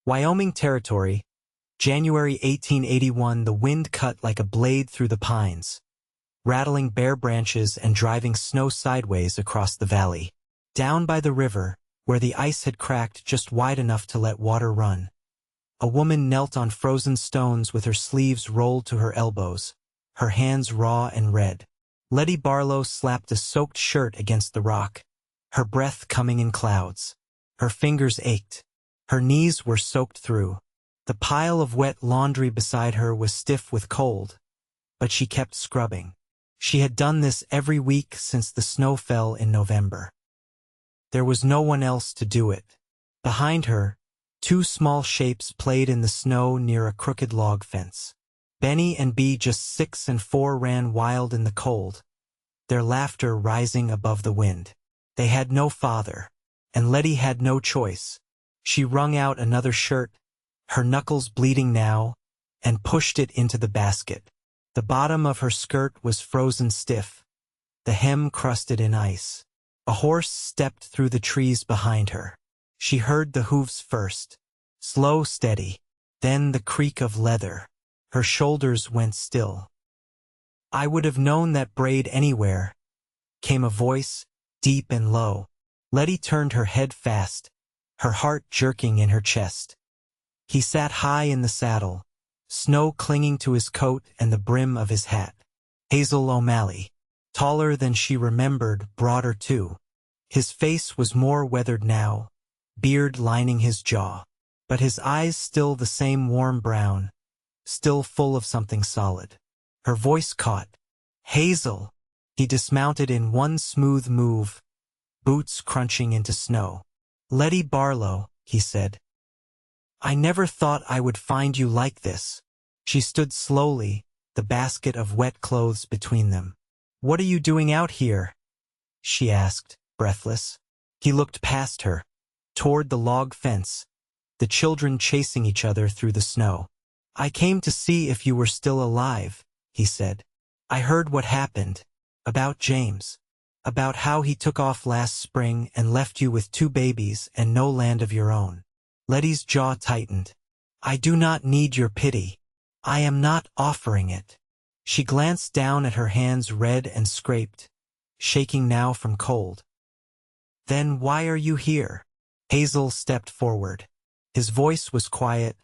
Wyoming Territory, January 1881. The wind cut like a blade through the pines, rattling bare branches and driving snow sideways across the valley. Down by the river, where the ice had cracked just wide enough to let water run, a woman knelt on frozen stones with her sleeves rolled to her elbows, her hands raw and red. Lettie Barlow slapped a soaked shirt against the rock, her breath coming in clouds. Her fingers ached. Her knees were soaked through. The pile of wet laundry beside her was stiff with cold, but she kept scrubbing. She had done this every week since the snow fell in November. There was no one else to do it. Behind her, two small shapes played in the snow near a crooked log fence. Benny and Bee, just 6 and 4, ran wild in the cold, their laughter rising above the wind. They had no father, and Lettie had no choice. She wrung out another shirt, her knuckles bleeding now, and pushed it into the basket. The bottom of her skirt was frozen stiff, the hem crusted in ice. A horse stepped through the trees behind her. She heard the hooves first, slow, steady, then the creak of leather. Her shoulders went still. "I would have known that braid anywhere," came a voice, deep and low. Lettie turned her head fast, her heart jerking in her chest. He sat high in the saddle, snow clinging to his coat and the brim of his hat. Hazel O'Malley, taller than she remembered, broader too. His face was more weathered now, beard lining his jaw, but his eyes still the same warm brown, still full of something solid. Her voice caught. "Hazel!" He dismounted in one smooth move, boots crunching into snow. "Lettie Barlow," he said. "I never thought I would find you like this." She stood slowly, the basket of wet clothes between them. "What are you doing out here?" she asked, breathless. He looked past her, toward the log fence, the children chasing each other through the snow. "I came to see if you were still alive," he said. "I heard what happened, about James, about how he took off last spring and left you with 2 babies and no land of your own." Lettie's jaw tightened. "I do not need your pity. I am not offering it." She glanced down at her hands, red and scraped, shaking now from cold. "Then why are you here?" Hazel stepped forward. His voice was quiet,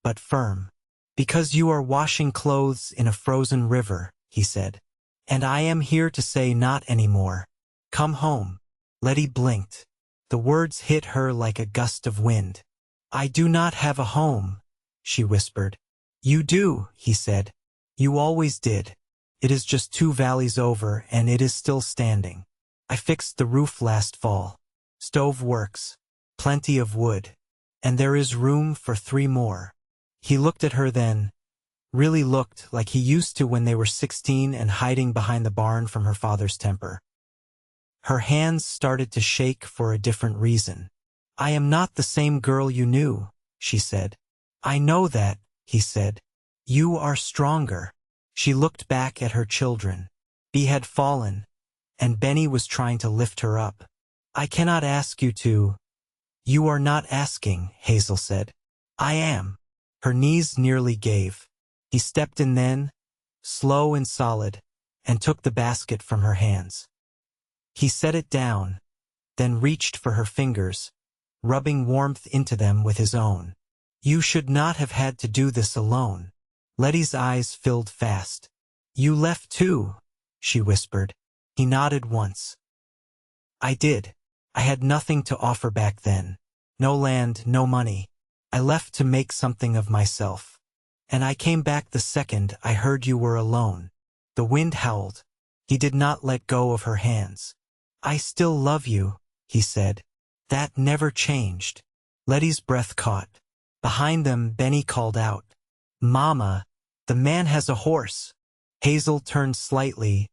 but firm. "Because you are washing clothes in a frozen river," he said. "And I am here to say not anymore. Come home." Lettie blinked. The words hit her like a gust of wind. "I do not have a home," she whispered. "You do," he said. "You always did. It is just 2 valleys over, and it is still standing. I fixed the roof last fall. Stove works. Plenty of wood. And there is room for 3 more. He looked at her then, really looked like he used to when they were 16 and hiding behind the barn from her father's temper. Her hands started to shake for a different reason. "I am not the same girl you knew," she said. "I know that," he said. "You are stronger." She looked back at her children. Bee had fallen, and Benny was trying to lift her up. "I cannot ask you to." "You are not asking," Hazel said. "I am." Her knees nearly gave. He stepped in then, slow and solid, and took the basket from her hands. He set it down, then reached for her fingers, rubbing warmth into them with his own. "You should not have had to do this alone." Lettie's eyes filled fast. "You left too," she whispered. He nodded once. "I did. I had nothing to offer back then. No land, no money. I left to make something of myself. And I came back the second I heard you were alone." The wind howled. He did not let go of her hands. "I still love you," he said. "That never changed." Lettie's breath caught. Behind them, Benny called out, "Mama, the man has a horse." Hazel turned slightly,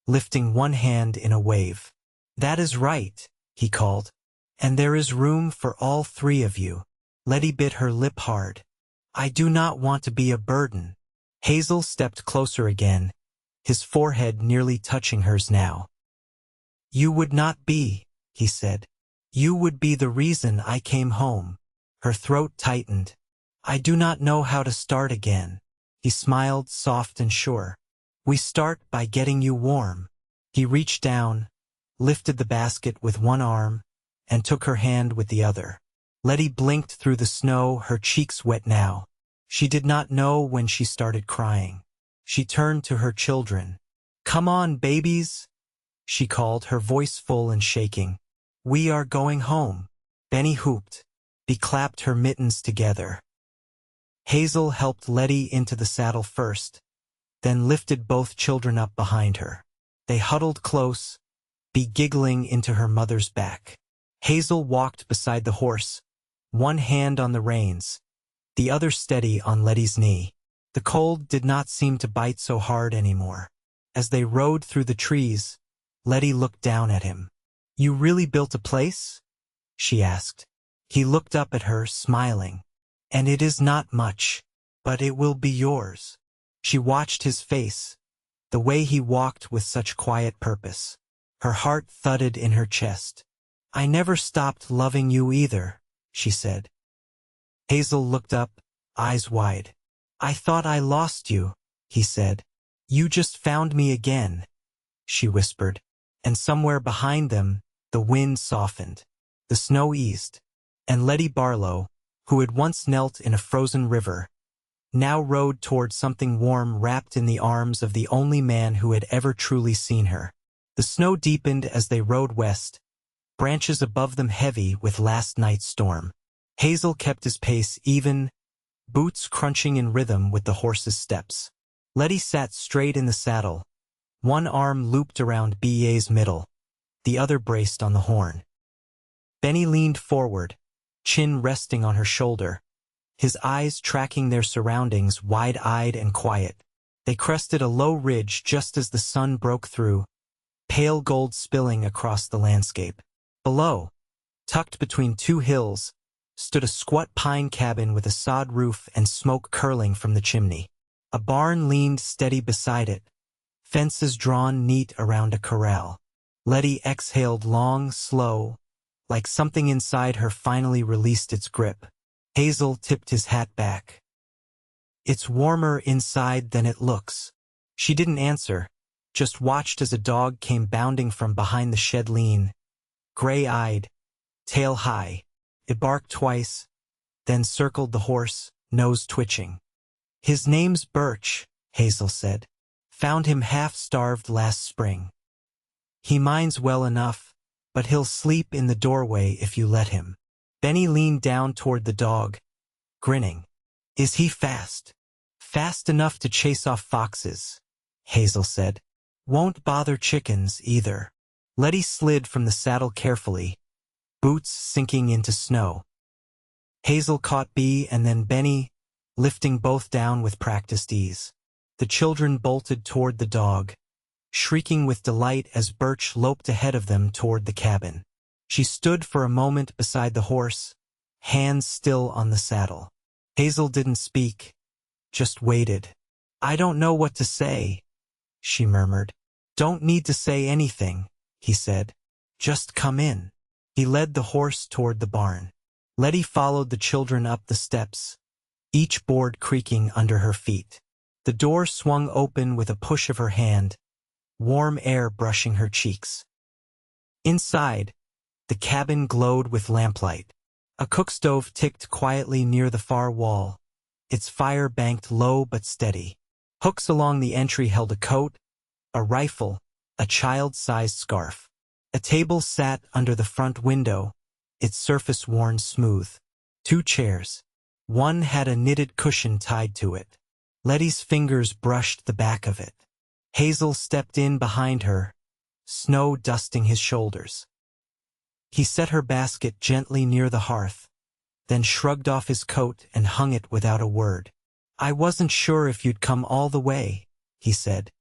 lifting one hand in a wave. "That is right," he called. "And there is room for all 3 of you." Lettie bit her lip hard. "I do not want to be a burden." Hazel stepped closer again, his forehead nearly touching hers now. "You would not be," he said. "You would be the reason I came home." Her throat tightened. I do not know how to start again. He smiled, soft and sure. We start by getting you warm. He reached down, lifted the basket with one arm, and took her hand with the other. Lettie blinked through the snow, her cheeks wet now. She did not know when she started crying. She turned to her children. Come on, babies, she called, her voice full and shaking. We are going home. Benny whooped. Bea clapped her mittens together. Hazel helped Lettie into the saddle first, then lifted both children up behind her. They huddled close, Bea giggling into her mother's back. Hazel walked beside the horse, one hand on the reins, the other steady on Lettie's knee. The cold did not seem to bite so hard anymore. As they rode through the trees, Lettie looked down at him. You really built a place? She asked. He looked up at her, smiling. And it is not much, but it will be yours. She watched his face, the way he walked with such quiet purpose. Her heart thudded in her chest. I never stopped loving you either, she said. Hazel looked up, eyes wide. I thought I lost you, he said. You just found me again, she whispered. And somewhere behind them, the wind softened. The snow eased. And Lettie Barlow, who had once knelt in a frozen river, now rode toward something warm wrapped in the arms of the only man who had ever truly seen her. The snow deepened as they rode west, branches above them heavy with last night's storm. Hazel kept his pace even, boots crunching in rhythm with the horse's steps. Lettie sat straight in the saddle, one arm looped around Ba's middle, the other braced on the horn. Benny leaned forward, chin resting on her shoulder, his eyes tracking their surroundings, wide-eyed and quiet. They crested a low ridge just as the sun broke through, pale gold spilling across the landscape. Below, tucked between two hills, stood a squat pine cabin with a sod roof and smoke curling from the chimney. A barn leaned steady beside it, fences drawn neat around a corral. Lettie exhaled long, slow, like something inside her finally released its grip. Hazel tipped his hat back. It's warmer inside than it looks. She didn't answer, just watched as a dog came bounding from behind the shed, lean, gray-eyed, tail high. It barked twice, then circled the horse, nose twitching. His name's Birch, Hazel said. Found him half-starved last spring. He minds well enough, but he'll sleep in the doorway if you let him. Benny leaned down toward the dog, grinning. Is he fast? Fast enough to chase off foxes, Hazel said. Won't bother chickens either. Lettie slid from the saddle carefully, boots sinking into snow. Hazel caught Bea and then Benny, lifting both down with practiced ease. The children bolted toward the dog, shrieking with delight as Birch loped ahead of them toward the cabin. She stood for a moment beside the horse, hands still on the saddle. Hazel didn't speak, just waited. I don't know what to say, she murmured. Don't need to say anything, he said. Just come in. He led the horse toward the barn. Lettie followed the children up the steps, each board creaking under her feet. The door swung open with a push of her hand, warm air brushing her cheeks. Inside, the cabin glowed with lamplight. A cook stove ticked quietly near the far wall, its fire banked low but steady. Hooks along the entry held a coat, a rifle, a child-sized scarf. A table sat under the front window, its surface worn smooth. Two chairs. One had a knitted cushion tied to it. Lettie's fingers brushed the back of it. Hazel stepped in behind her, snow dusting his shoulders. He set her basket gently near the hearth, then shrugged off his coat and hung it without a word. I wasn't sure if you'd come all the way, he said.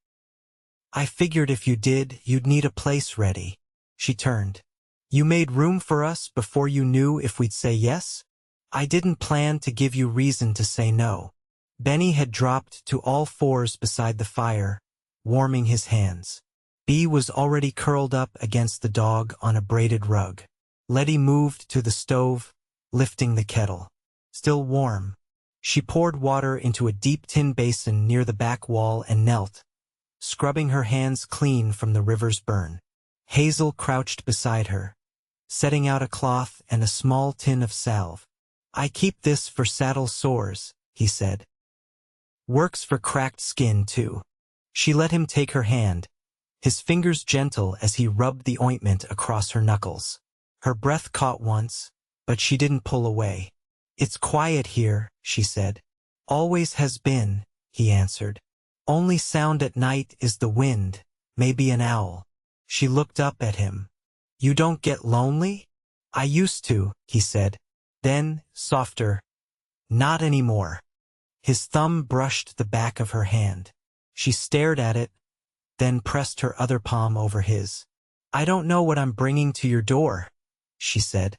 I figured if you did, you'd need a place ready. She turned. You made room for us before you knew if we'd say yes? I didn't plan to give you reason to say no. Benny had dropped to all fours beside the fire, warming his hands. Bea was already curled up against the dog on a braided rug. Lettie moved to the stove, lifting the kettle. Still warm. She poured water into a deep tin basin near the back wall and knelt, scrubbing her hands clean from the river's burn. Hazel crouched beside her, setting out a cloth and a small tin of salve. "I keep this for saddle sores," he said. "Works for cracked skin, too." She let him take her hand, his fingers gentle as he rubbed the ointment across her knuckles. Her breath caught once, but she didn't pull away. "It's quiet here," she said. "Always has been," he answered. "Only sound at night is the wind, maybe an owl." She looked up at him. "You don't get lonely?" "I used to," he said. Then, softer, "Not anymore." His thumb brushed the back of her hand. She stared at it, then pressed her other palm over his. "I don't know what I'm bringing to your door," she said.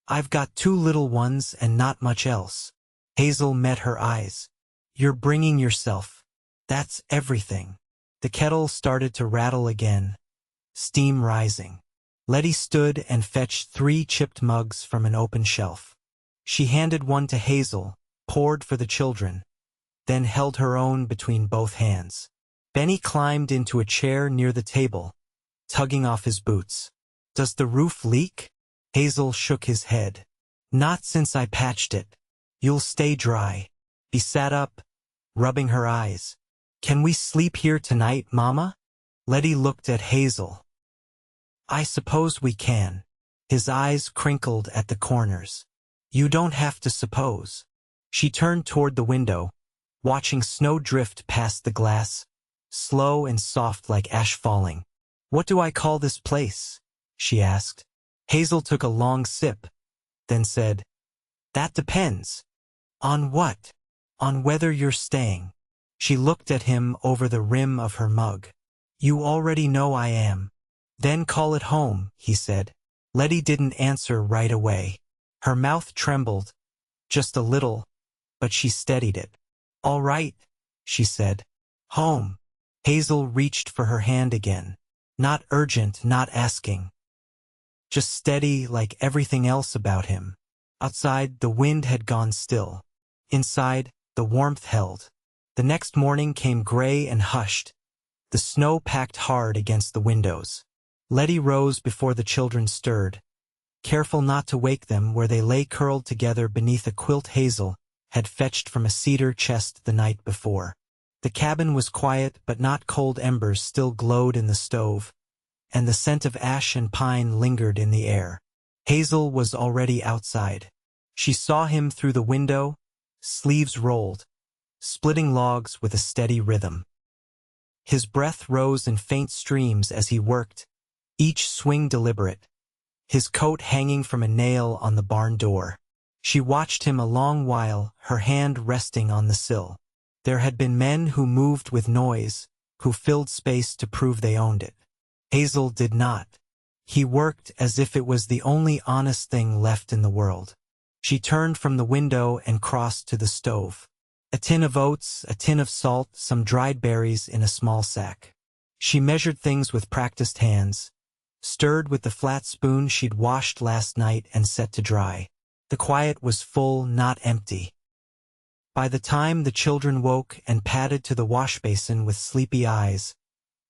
"I've got 2 little ones and not much else." Hazel met her eyes. "You're bringing yourself. That's everything." The kettle started to rattle again, steam rising. Lettie stood and fetched 3 chipped mugs from an open shelf. She handed one to Hazel, poured for the children, then held her own between both hands. Benny climbed into a chair near the table, tugging off his boots. "Does the roof leak?" Hazel shook his head. "Not since I patched it. You'll stay dry." He sat up, rubbing her eyes. "Can we sleep here tonight, Mama?" Lettie looked at Hazel. "I suppose we can." His eyes crinkled at the corners. "You don't have to suppose." She turned toward the window, watching snow drift past the glass, slow and soft like ash falling. "What do I call this place?" she asked. Hazel took a long sip, then said, "That depends." "On what?" "On whether you're staying." She looked at him over the rim of her mug. "You already know I am." "Then call it home," he said. Lettie didn't answer right away. Her mouth trembled, just a little, but she steadied it. "All right," she said. "Home." Hazel reached for her hand again. Not urgent, not asking. Just steady like everything else about him. Outside, the wind had gone still. Inside, the warmth held. The next morning came gray and hushed. The snow packed hard against the windows. Lettie rose before the children stirred, careful not to wake them where they lay curled together beneath a quilt Hazel had fetched from a cedar chest the night before. The cabin was quiet, but not cold embers still glowed in the stove, and the scent of ash and pine lingered in the air. Hazel was already outside. She saw him through the window, sleeves rolled, splitting logs with a steady rhythm. His breath rose in faint streams as he worked, each swing deliberate, his coat hanging from a nail on the barn door. She watched him a long while, her hand resting on the sill. There had been men who moved with noise, who filled space to prove they owned it. Hazel did not. He worked as if it was the only honest thing left in the world. She turned from the window and crossed to the stove. A tin of oats, a tin of salt, some dried berries in a small sack. She measured things with practiced hands, stirred with the flat spoon she'd washed last night and set to dry. The quiet was full, not empty. By the time the children woke and padded to the wash basin with sleepy eyes,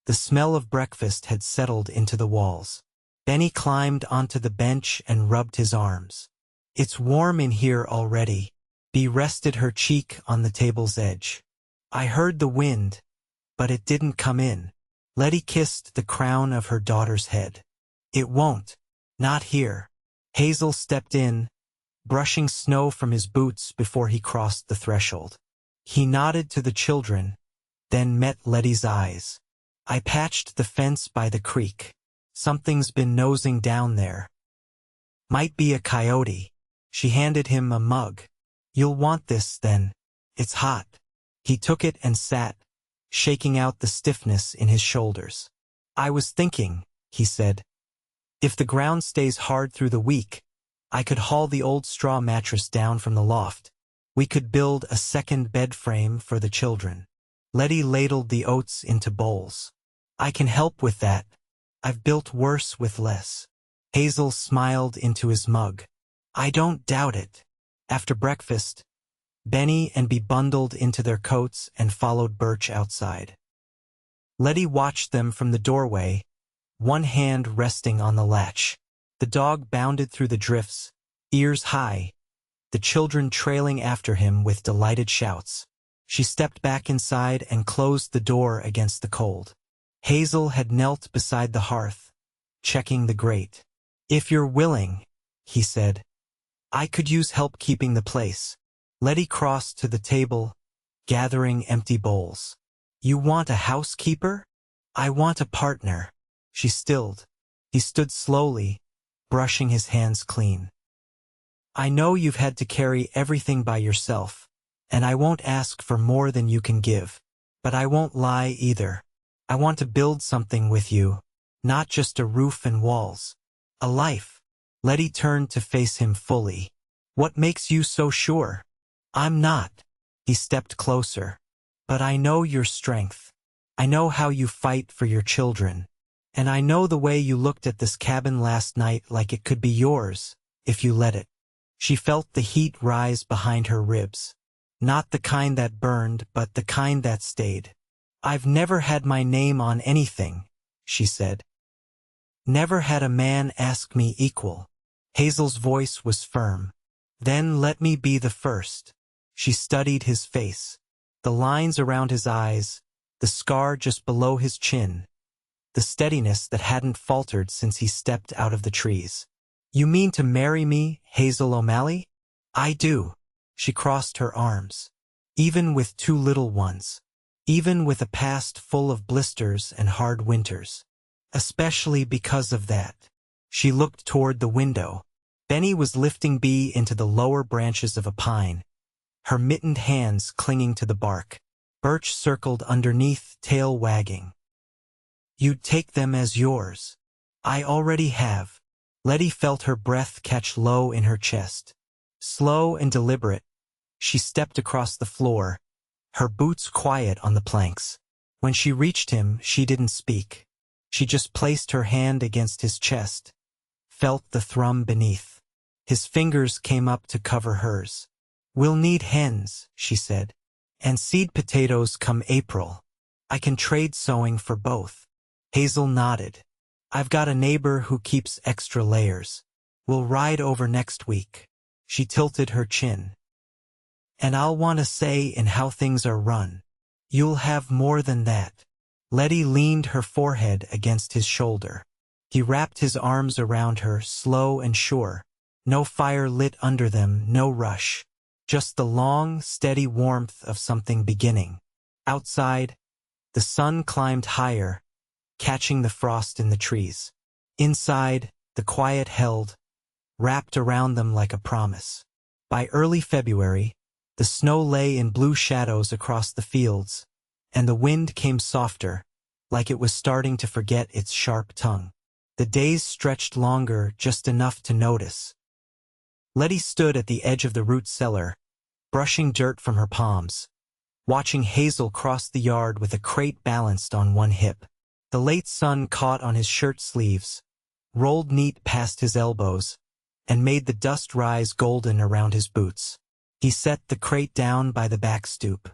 the smell of breakfast had settled into the walls. Benny climbed onto the bench and rubbed his arms. "It's warm in here already." Bea rested her cheek on the table's edge. "I heard the wind, but it didn't come in." Lettie kissed the crown of her daughter's head. "It won't. Not here." Hazel stepped in, brushing snow from his boots before he crossed the threshold. He nodded to the children, then met Lettie's eyes. "I patched the fence by the creek. Something's been nosing down there. Might be a coyote." She handed him a mug. "You'll want this, then. It's hot." He took it and sat, shaking out the stiffness in his shoulders. "I was thinking," he said, "if the ground stays hard through the week, I could haul the old straw mattress down from the loft. We could build a second bed frame for the children." Lettie ladled the oats into bowls. "I can help with that. I've built worse with less." Hazel smiled into his mug. I don't doubt it. After breakfast, Benny and Bee bundled into their coats and followed Birch outside. Lettie watched them from the doorway, one hand resting on the latch. The dog bounded through the drifts, ears high, the children trailing after him with delighted shouts. She stepped back inside and closed the door against the cold. Hazel had knelt beside the hearth, checking the grate. "If you're willing," he said, "I could use help keeping the place." Lettie crossed to the table, gathering empty bowls. "You want a housekeeper? I want a partner." She stilled. He stood slowly, brushing his hands clean. "I know you've had to carry everything by yourself, and I won't ask for more than you can give. But I won't lie either. I want to build something with you, not just a roof and walls. A life." Lettie turned to face him fully. "What makes you so sure?" "I'm not." He stepped closer. "But I know your strength. I know how you fight for your children. And I know the way you looked at this cabin last night like it could be yours, if you let it." She felt the heat rise behind her ribs. Not the kind that burned, but the kind that stayed. "I've never had my name on anything," she said. "Never had a man ask me equal." Hazel's voice was firm. "Then let me be the first." She studied his face. The lines around his eyes, the scar just below his chin, the steadiness that hadn't faltered since he stepped out of the trees. "You mean to marry me, Hazel O'Malley?" "I do." She crossed her arms. "Even with two little ones. Even with a past full of blisters and hard winters. Especially because of that." She looked toward the window. Benny was lifting Bee into the lower branches of a pine, her mittened hands clinging to the bark. Birch circled underneath, tail wagging. "You'd take them as yours." "I already have." Lettie felt her breath catch low in her chest. Slow and deliberate, she stepped across the floor, her boots quiet on the planks. When she reached him, she didn't speak. She just placed her hand against his chest, felt the thrum beneath. His fingers came up to cover hers. "We'll need hens," she said, "and seed potatoes come April. I can trade sowing for both." Hazel nodded. "I've got a neighbor who keeps extra layers. We'll ride over next week." She tilted her chin. "And I'll want a say in how things are run. You'll have more than that." Lettie leaned her forehead against his shoulder. He wrapped his arms around her, slow and sure. No fire lit under them, no rush. Just the long, steady warmth of something beginning. Outside, the sun climbed higher, catching the frost in the trees. Inside, the quiet held, wrapped around them like a promise. By early February, the snow lay in blue shadows across the fields, and the wind came softer, like it was starting to forget its sharp tongue. The days stretched longer, just enough to notice. Lettie stood at the edge of the root cellar, brushing dirt from her palms, watching Hazel cross the yard with a crate balanced on one hip. The late sun caught on his shirt sleeves, rolled neat past his elbows, and made the dust rise golden around his boots. He set the crate down by the back stoop.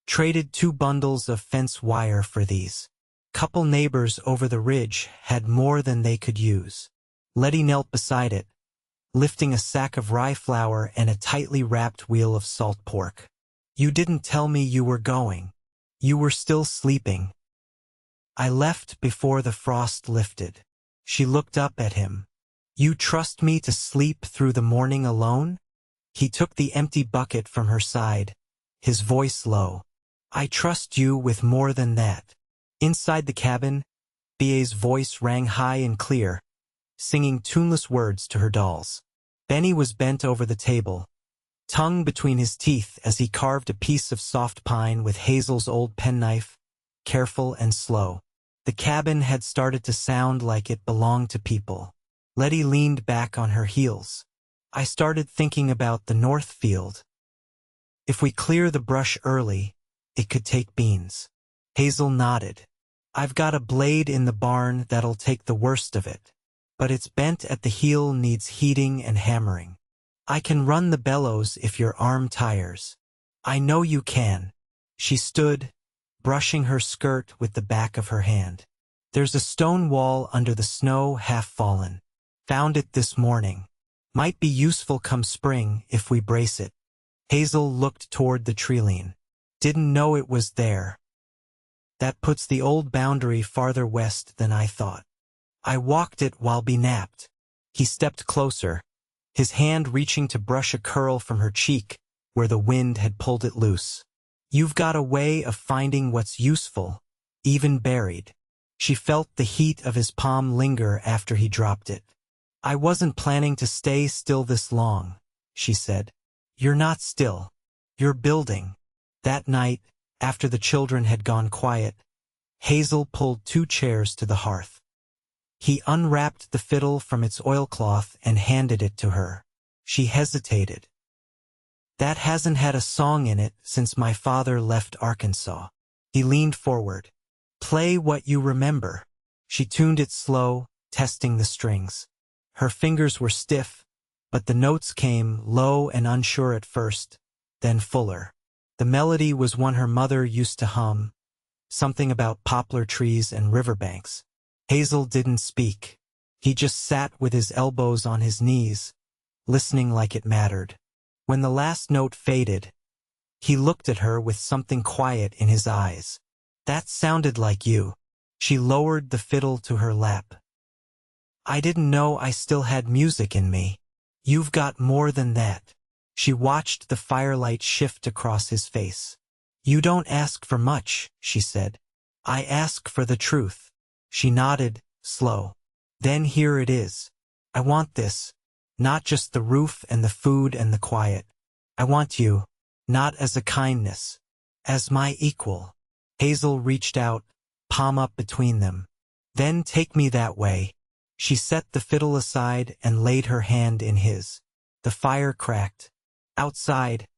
Traded 2 bundles of fence wire for these. Couple neighbors over the ridge had more than they could use. Lettie knelt beside it, lifting a sack of rye flour and a tightly wrapped wheel of salt pork. "You didn't tell me you were going. You were still sleeping." "I left before the frost lifted." She looked up at him. "You trust me to sleep through the morning alone?" He took the empty bucket from her side, his voice low. "I trust you with more than that." Inside the cabin, Bea's voice rang high and clear, singing tuneless words to her dolls. Benny was bent over the table, tongue between his teeth as he carved a piece of soft pine with Hazel's old penknife, careful and slow. The cabin had started to sound like it belonged to people. Lettie leaned back on her heels. "I started thinking about the north field. If we clear the brush early, it could take beans." Hazel nodded. "I've got a blade in the barn that'll take the worst of it. But it's bent at the heel, needs heating and hammering." I can run the bellows if your arm tires. I know you can. She stood, brushing her skirt with the back of her hand. There's a stone wall under the snow half fallen. Found it this morning. Might be useful come spring if we brace it. Hazel looked toward the treeline. Didn't know it was there. That puts the old boundary farther west than I thought. I walked it while be napped. He stepped closer, his hand reaching to brush a curl from her cheek where the wind had pulled it loose. You've got a way of finding what's useful, even buried. She felt the heat of his palm linger after he dropped it. I wasn't planning to stay still this long, she said. You're not still. You're building. That night, after the children had gone quiet, Hazel pulled 2 chairs to the hearth. He unwrapped the fiddle from its oilcloth and handed it to her. She hesitated. That hasn't had a song in it since my father left Arkansas. He leaned forward. Play what you remember. She tuned it slow, testing the strings. Her fingers were stiff, but the notes came low and unsure at first, then fuller. The melody was one her mother used to hum, something about poplar trees and riverbanks. Hazel didn't speak. He just sat with his elbows on his knees, listening like it mattered. When the last note faded, he looked at her with something quiet in his eyes. That sounded like you. She lowered the fiddle to her lap. I didn't know I still had music in me. You've got more than that. She watched the firelight shift across his face. You don't ask for much, she said. I ask for the truth. She nodded, slow. Then here it is. I want this. Not just the roof and the food and the quiet. I want you, not as a kindness, as my equal. Hazel reached out, palm up between them. Then take me that way. She set the fiddle aside and laid her hand in his. The fire cracked. Outside,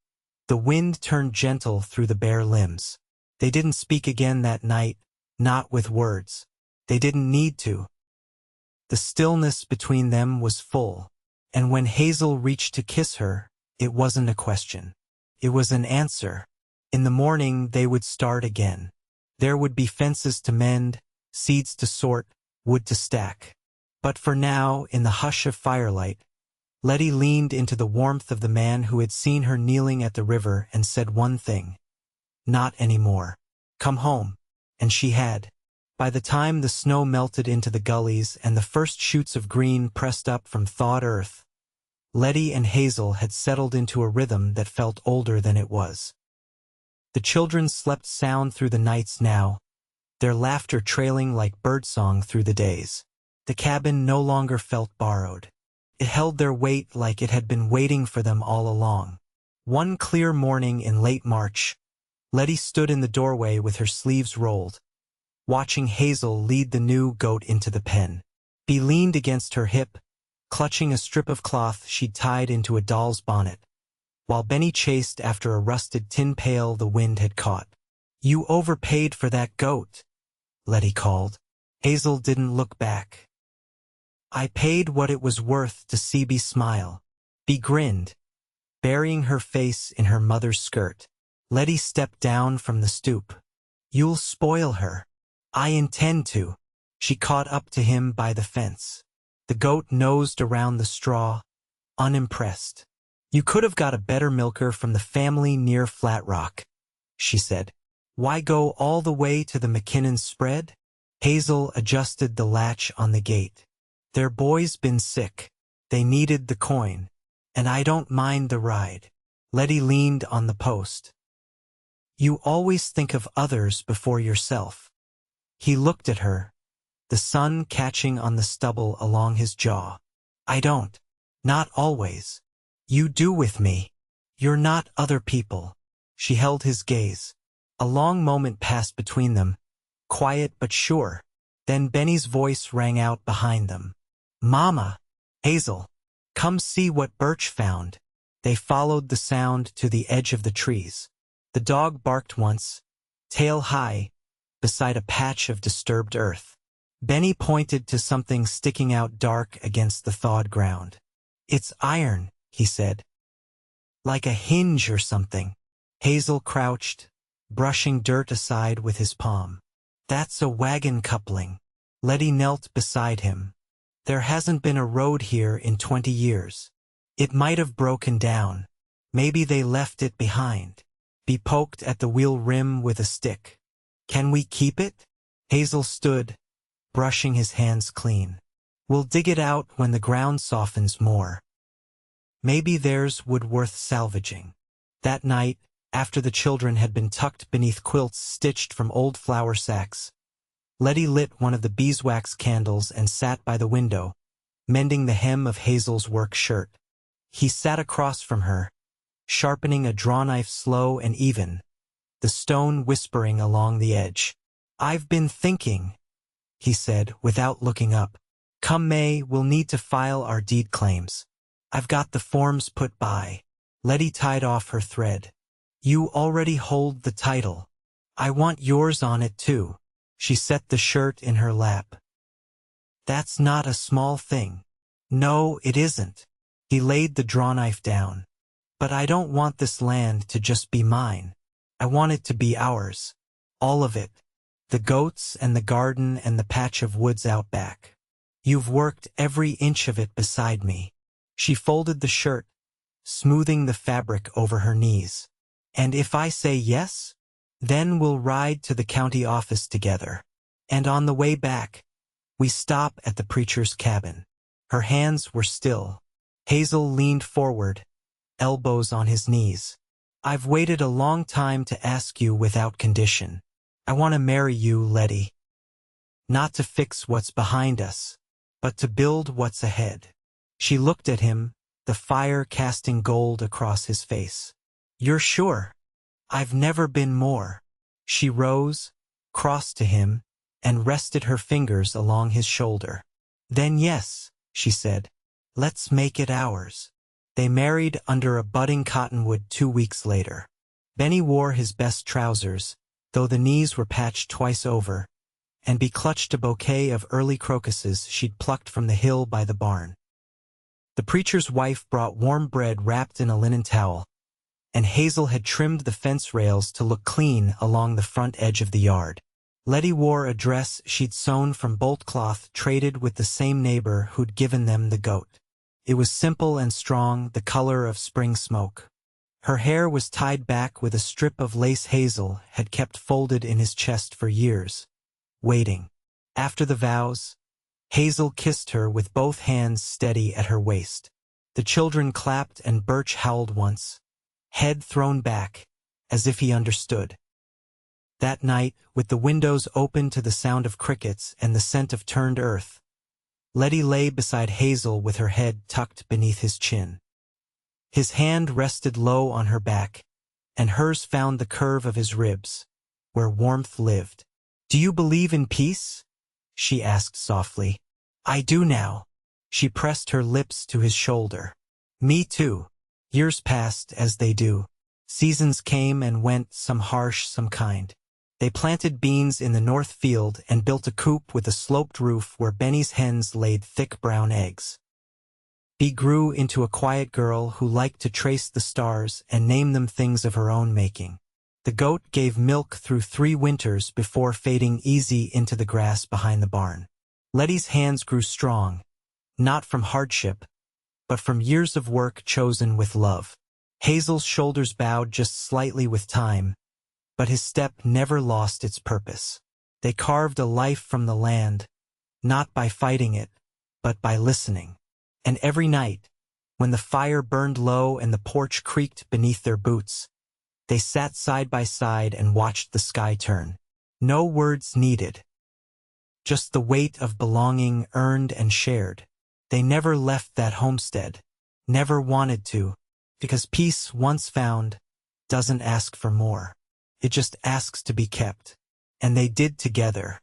the wind turned gentle through the bare limbs. They didn't speak again that night, not with words. They didn't need to. The stillness between them was full, and when Hazel reached to kiss her, it wasn't a question. It was an answer. In the morning they would start again. There would be fences to mend, seeds to sort, wood to stack. But for now, in the hush of firelight, Lettie leaned into the warmth of the man who had seen her kneeling at the river and said one thing. Not anymore. Come home. And she had. By the time the snow melted into the gullies and the first shoots of green pressed up from thawed earth, Lettie and Hazel had settled into a rhythm that felt older than it was. The children slept sound through the nights now, their laughter trailing like birdsong through the days. The cabin no longer felt borrowed. It held their weight like it had been waiting for them all along. One clear morning in late March, Lettie stood in the doorway with her sleeves rolled, watching Hazel lead the new goat into the pen. He leaned against her hip, clutching a strip of cloth she'd tied into a doll's bonnet, while Benny chased after a rusted tin pail the wind had caught. You overpaid for that goat, Lettie called. Hazel didn't look back. I paid what it was worth to see Bee smile. Bee grinned, burying her face in her mother's skirt. Lettie stepped down from the stoop. You'll spoil her. I intend to. She caught up to him by the fence. The goat nosed around the straw, unimpressed. You could have got a better milker from the family near Flat Rock, she said. Why go all the way to the McKinnon spread? Hazel adjusted the latch on the gate. Their boy's been sick. They needed the coin. And I don't mind the ride. Lettie leaned on the post. You always think of others before yourself. He looked at her, the sun catching on the stubble along his jaw. I don't. Not always. You do with me. You're not other people. She held his gaze. A long moment passed between them, quiet but sure. Then Benny's voice rang out behind them. Mama! Hazel! Come see what Birch found. They followed the sound to the edge of the trees. The dog barked once, tail high, beside a patch of disturbed earth. Benny pointed to something sticking out dark against the thawed ground. It's iron, he said. Like a hinge or something. Hazel crouched, brushing dirt aside with his palm. That's a wagon coupling. Lettie knelt beside him. There hasn't been a road here in 20 years. It might have broken down. Maybe they left it behind. Be poked at the wheel rim with a stick. Can we keep it? Hazel stood, brushing his hands clean. We'll dig it out when the ground softens more. Maybe theirs would worth salvaging. That night, after the children had been tucked beneath quilts stitched from old flour sacks, Lettie lit one of the beeswax candles and sat by the window, mending the hem of Hazel's work shirt. He sat across from her, sharpening a drawknife slow and even, the stone whispering along the edge. I've been thinking, he said without looking up. Come May, we'll need to file our deed claims. I've got the forms put by. Lettie tied off her thread. You already hold the title. I want yours on it too. She set the shirt in her lap. That's not a small thing. No, it isn't. He laid the drawknife down. But I don't want this land to just be mine. I want it to be ours. All of it. The goats and the garden and the patch of woods out back. You've worked every inch of it beside me. She folded the shirt, smoothing the fabric over her knees. And if I say yes, then we'll ride to the county office together. And on the way back, we stop at the preacher's cabin. Her hands were still. Hazel leaned forward, elbows on his knees. I've waited a long time to ask you without condition. I want to marry you, Lettie. Not to fix what's behind us, but to build what's ahead. She looked at him, the fire casting gold across his face. You're sure? I've never been more. She rose, crossed to him, and rested her fingers along his shoulder. Then yes, she said. Let's make it ours. They married under a budding cottonwood 2 weeks later. Benny wore his best trousers, though the knees were patched twice over, and Bee clutched a bouquet of early crocuses she'd plucked from the hill by the barn. The preacher's wife brought warm bread wrapped in a linen towel, and Hazel had trimmed the fence rails to look clean along the front edge of the yard. Lettie wore a dress she'd sewn from bolt cloth traded with the same neighbor who'd given them the goat. It was simple and strong, the color of spring smoke. Her hair was tied back with a strip of lace Hazel had kept folded in his chest for years, waiting. After the vows, Hazel kissed her with both hands steady at her waist. The children clapped and Birch howled once, head thrown back, as if he understood. That night, with the windows open to the sound of crickets and the scent of turned earth, Lettie lay beside Hazel with her head tucked beneath his chin. His hand rested low on her back, and hers found the curve of his ribs, where warmth lived. Do you believe in peace? She asked softly. I do now. She pressed her lips to his shoulder. Me too. Years passed as they do. Seasons came and went, some harsh, some kind. They planted beans in the north field and built a coop with a sloped roof where Benny's hens laid thick brown eggs. Bee grew into a quiet girl who liked to trace the stars and name them things of her own making. The goat gave milk through 3 winters before fading easy into the grass behind the barn. Lettie's hands grew strong, not from hardship, but from years of work chosen with love. Hazel's shoulders bowed just slightly with time, but his step never lost its purpose. They carved a life from the land, not by fighting it, but by listening. And every night, when the fire burned low and the porch creaked beneath their boots, they sat side by side and watched the sky turn. No words needed. Just the weight of belonging earned and shared. They never left that homestead, never wanted to, because peace once found doesn't ask for more. It just asks to be kept. And they did together.